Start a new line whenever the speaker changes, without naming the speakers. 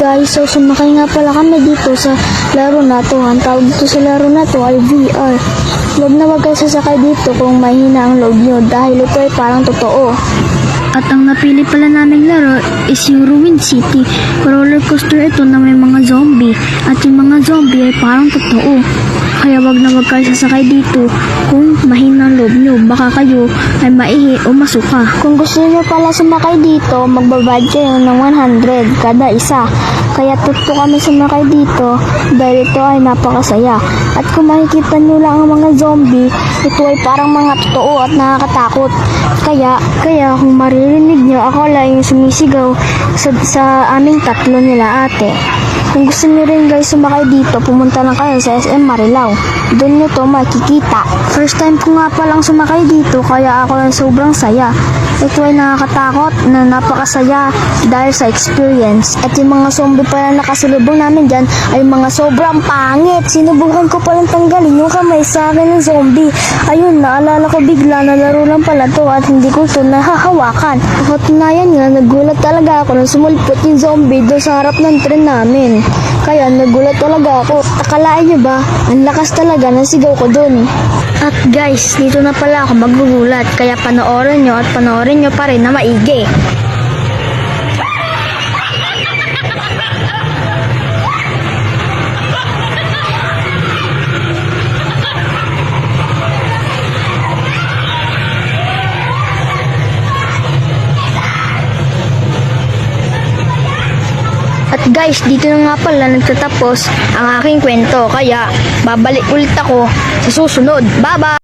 guys, so sumakay nga pala kami dito sa laro na to. Ang tawag dito sa laro na to ay VR. Huwag na wag kayo sasakay dito kung mahina ang loob nyo dahil ito ay parang totoo. At ang napili pala naming laro is yung Ruin City. Roller coaster ito na may mga zombie. At yung mga zombie ay parang totoo. Kaya wag na wag kayo sasakay dito kung mahina ang loob nyo. Baka kayo ay maihi o masuka. Kung gusto nyo pala sumakay dito, magbabayad kayo ng 100 kada isa. Kaya tutto kami sumakay dito dahil ito ay napakasaya. At kung makikita nyo lang ang mga zombie, ito ay parang mga totoo at nakakatakot. Kaya kung maririnig nyo, ako lang yung sumisigaw sa aming tatlo nila ate. Kung gusto nyo rin guys sumakay dito, pumunta lang kayo sa SM Marilao. Doon nyo to makikita. First time ko nga palang sumakay dito, kaya ako ay sobrang saya. Ito ay nakakatakot na napakasaya dahil sa experience. At yung mga zombie pa na nakasalubong namin dyan ay mga sobrang pangit. Sinubukan ko palang tanggalin yung kamay sa akin ng zombie. Ayun, naalala ko bigla na laro lang pala to at hindi ko to nahahawakan. Katunayan nga, nagulat talaga ako nang sumulpot yung zombie doon sa harap ng tren namin. Kaya nagulat talaga ako. Akalain nyo ba? Ang lakas talaga ng sigaw ko doon. At guys, dito na pala ako magugulat. Kaya panoorin nyo at panoorin nyo pa rin na maigi. At guys, dito na nga pala nagtatapos ang aking kwento. Kaya babalik ulit ako sa susunod. Bye-bye!